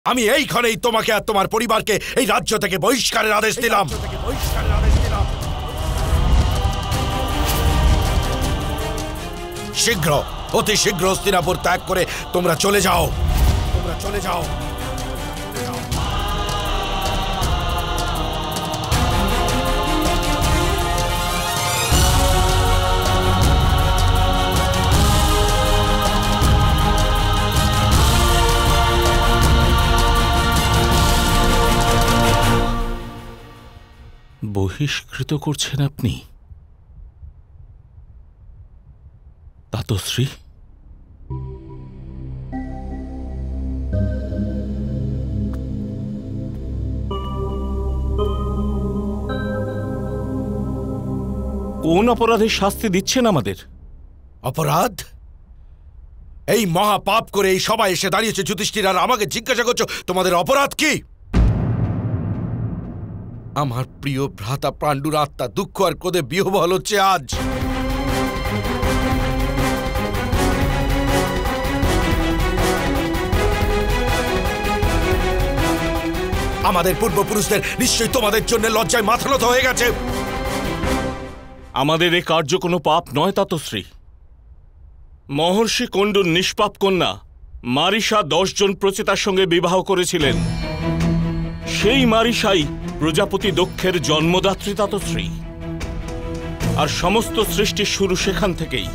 আমি এইখানেই তোমাকে আর তোমার পরিবারকে এই রাজ্য থেকে বহিষ্কারের আদেশ দিলাম। শীঘ্র, অতি শীঘ্র হস্তিনাপুর ত্যাগ করে তোমরা চলে যাও। বহিষ্কৃত করছেন আপনি তাতশ্রী? কোন অপরাধের শাস্তি দিচ্ছেন আমাদের? অপরাধ? এই মহাপাপ করে এই সবাই এসে দাঁড়িয়েছে যুধিষ্ঠির, আর আমাকে জিজ্ঞাসা করছো তোমাদের অপরাধ কি? আমার প্রিয় ভ্রাতা পাণ্ডুর আত্মা দুঃখ আর ক্রোধে বিহ্বল হচ্ছে আজ। আমাদের পূর্বপুরুষদের নিশ্চয়ই তোমাদের জন্য লজ্জায় মাথা নত হয়ে গেছে। আমাদের এই কার্য কোনো পাপ নয় তাতশ্রী। মহর্ষি কণ্ডুর নিষ্পাপ কন্যা মারিসা 10 জন প্রচেতার সঙ্গে বিবাহ করেছিলেন। সেই মারিসাই প্রজাপতি দক্ষের জন্মদাত্রী তাতশ্রী। আর সমস্ত সৃষ্টির শুরু সেখান থেকেই।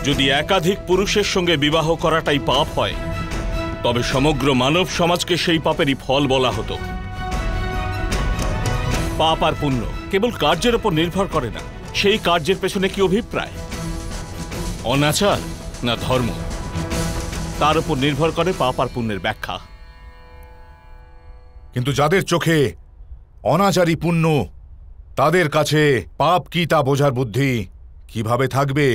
যদি একাধিক পুরুষের সঙ্গে বিবাহ করাটাই পাপ হয়, তবে সমগ্র মানব সমাজকে সেই পাপেরই ফল বলা হতো। পাপ আর পুণ্য কেবল কার্যের উপর নির্ভর করে না, সেই কার্যের পেছনে কি অভিপ্রায়, অনাচার না ধর্ম, তার উপর নির্ভর করে পাপ আর পুণ্যের ব্যাখ্যা। কিন্তু যাদের চোখে অনাচারী পুণ্য, তাদের কাছে পাপ কি তা বোঝার বুদ্ধি কিভাবে থাকবে?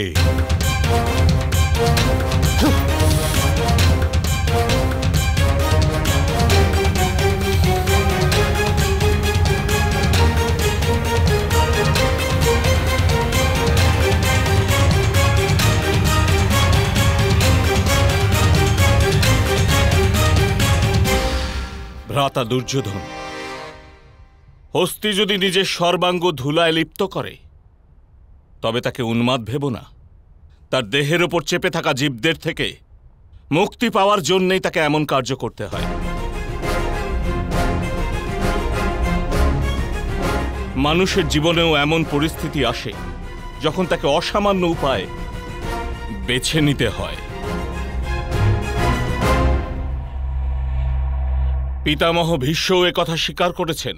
ভ্রাতা দুর্যোধন, হস্তি যদি নিজের সর্বাঙ্গ ধুলায় লিপ্ত করে, তবে তাকে উন্মাদ ভেব না। তার দেহের ওপর চেপে থাকা জীবদের থেকে মুক্তি পাওয়ার জন্যই তাকে এমন কার্য করতে হয়। মানুষের জীবনেও এমন পরিস্থিতি আসে যখন তাকে অসামান্য উপায় বেছে নিতে হয়। পিতামহ ভীষ্মও একথা স্বীকার করেছেন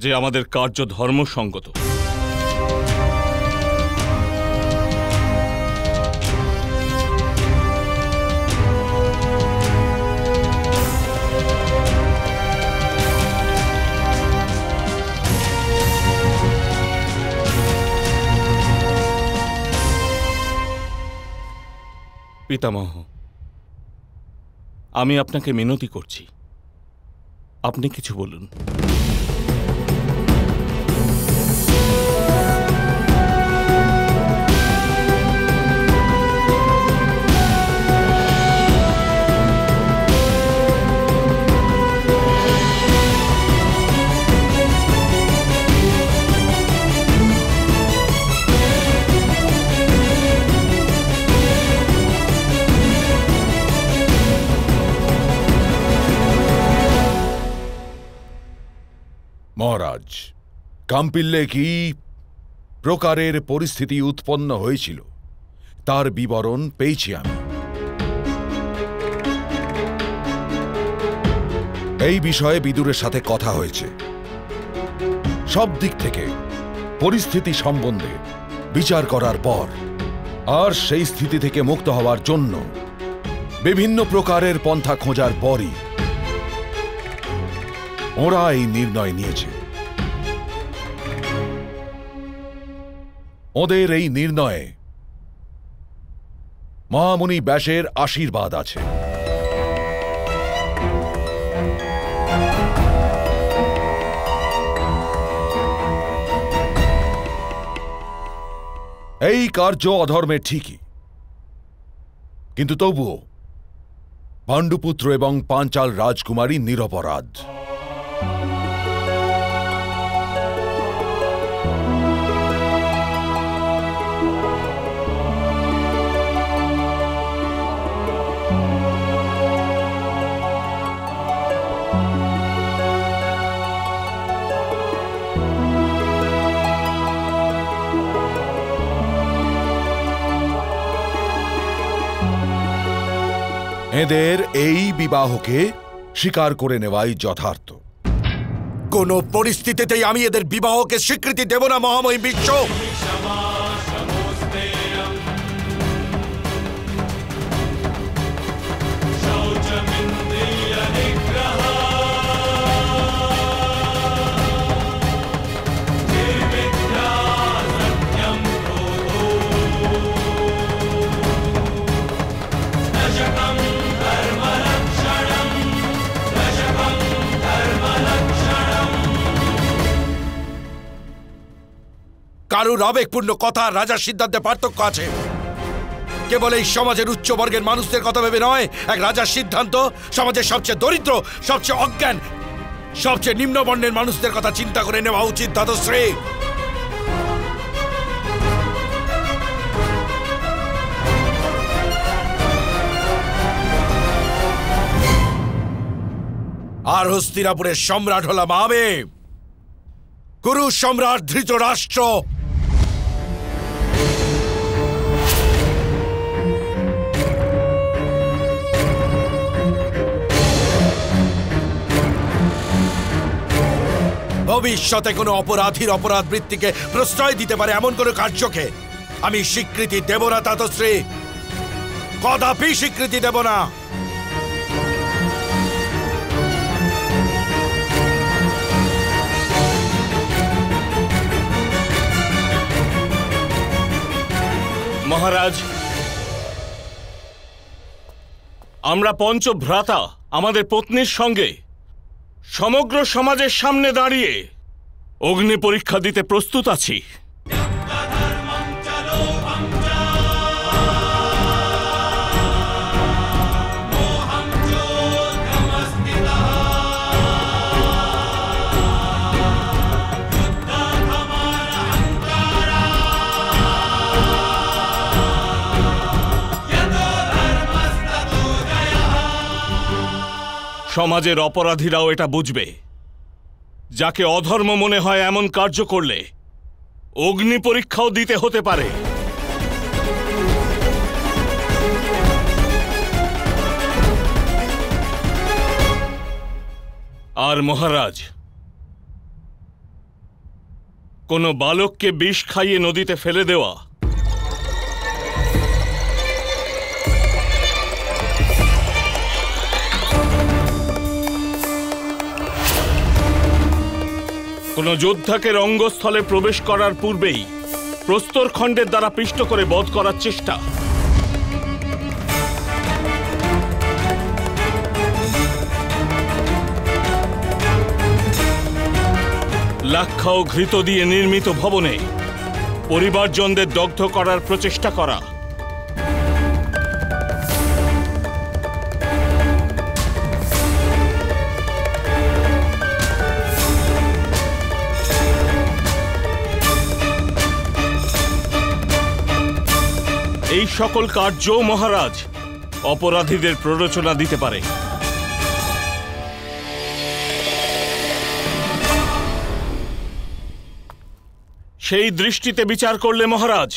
যে আমাদের কার্য ধর্মসঙ্গত। পিতামহ, আমি আপনাকে মিনতি করছি, আপনি কিছু বলুন। মহারাজ, কাম্পিল্লে কি প্রকারের পরিস্থিতি উৎপন্ন হয়েছিল তার বিবরণ পেয়েছি আমি। এই বিষয়ে বিদুরের সাথে কথা হয়েছে। সব দিক থেকে পরিস্থিতি সম্বন্ধে বিচার করার পর আর সেই স্থিতি থেকে মুক্ত হওয়ার জন্য বিভিন্ন প্রকারের পন্থা খোঁজার পরই ওরা এই নির্ণয় নিয়েছে। ওদের এই নির্ণয়ে মহামুনি ব্যাসের আশীর্বাদ আছে। এই কার্য অধর্মের ঠিকই, কিন্তু তবুও পাণ্ডুপুত্র এবং পাঞ্চাল রাজকুমারী নিরপরাধ। এদের এই বিবাহকে স্বীকার করে নেওয়াই যথার্থ। কোনো পরিস্থিতিতেই আমি এদের বিবাহকে স্বীকৃতি দেব না মহাময়ী বিশ্ব। কারুর আবেগপূর্ণ কথা রাজার সিদ্ধান্তে পার্থক্য আছে। কেবল এই সমাজের উচ্চ বর্গের মানুষদের কথা ভেবে নয়, এক রাজার সিদ্ধান্ত সমাজের সবচেয়ে দরিদ্র, সবচেয়ে অজ্ঞান, সবচেয়ে নিম্নবর্ণের মানুষদের কথা চিন্তা করে নেওয়া উচিত দাদশ্রী। আর হস্তিনাপুরের সম্রাট হলাম আমি, কুরু সম্রাট ধৃতরাষ্ট্র। ভবিষ্যতে কোনো অপরাধীর অপরাধ বৃত্তিকে প্রশ্রয় দিতে পারে এমন কোনো কার্যকে আমি স্বীকৃতি দেব না তাতশ্রী, কদাপি স্বীকৃতি দেব না। মহারাজ, আমরা পঞ্চভ্রাতা আমাদের পত্নীর সঙ্গে সমগ্র সমাজের সামনে দাঁড়িয়ে অগ্নি পরীক্ষা দিতে প্রস্তুত আছি। সমাজের অপরাধীরাও এটা বুঝবে, যাকে অধর্ম মনে হয় এমন কার্য করলে অগ্নি পরীক্ষাও দিতে হতে পারে। আর মহারাজ, কোনো বালককে বিষ খাইয়ে নদীতে ফেলে দেওয়া, কোনো যোদ্ধাকে রঙ্গস্থলে প্রবেশ করার পূর্বেই প্রস্তরখণ্ডের দ্বারা পিষ্ট করে বধ করার চেষ্টা, লাক্ষা ও ঘৃত দিয়ে নির্মিত ভবনে পরিবারজনদের দগ্ধ করার প্রচেষ্টা করা, এই সকল কার্য মহারাজ অপরাধীদের প্ররোচনা দিতে পারে। সেই দৃষ্টিতে বিচার করলে মহারাজ,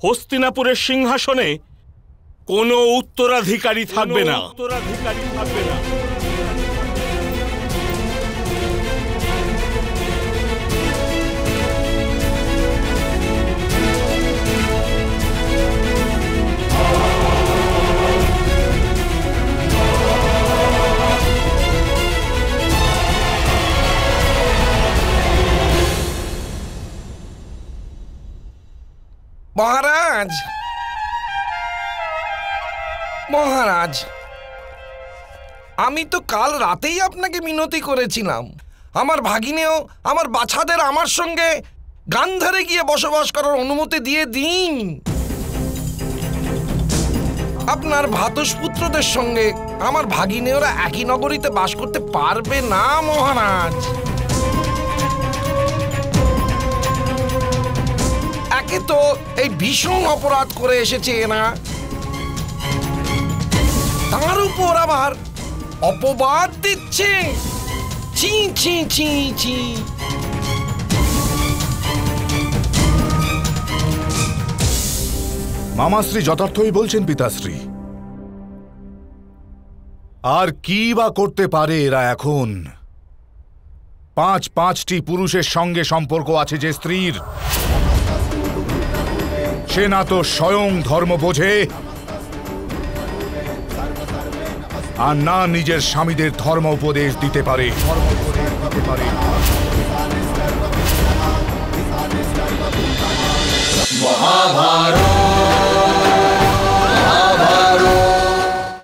হস্তিনাপুরের সিংহাসনে কোনো উত্তরাধিকারী থাকবে না। মহারাজ, মহারাজ, আমি তো কাল রাতেই আপনাকে মিনতি করেছিলাম আমার ভাগিনেও আমার বাছাদের আমার সঙ্গে গান্ধারে গিয়ে বসবাস করার অনুমতি দিয়ে দিন। আপনার ভ্রাতুষ্পুত্রদের সঙ্গে আমার ভাগিনেওরা একই নগরীতে বাস করতে পারবে না মহারাজ। একে তো এই ভীষণ অপরাধ করে এসেছে এরা, তার উপর আবার অপবাদ দিচ্ছে। ছি ছি ছি ছি। মামাশ্রী যথার্থই বলছেন পিতাশ্রী। আর কি বা করতে পারে এরা এখন? পাঁচটি পুরুষের সঙ্গে সম্পর্ক আছে যে স্ত্রীর, সে না তো স্বয়ং ধর্ম বোঝে আর না নিজের স্বামীদের ধর্ম উপদেশ দিতে পারে। মহাভারত।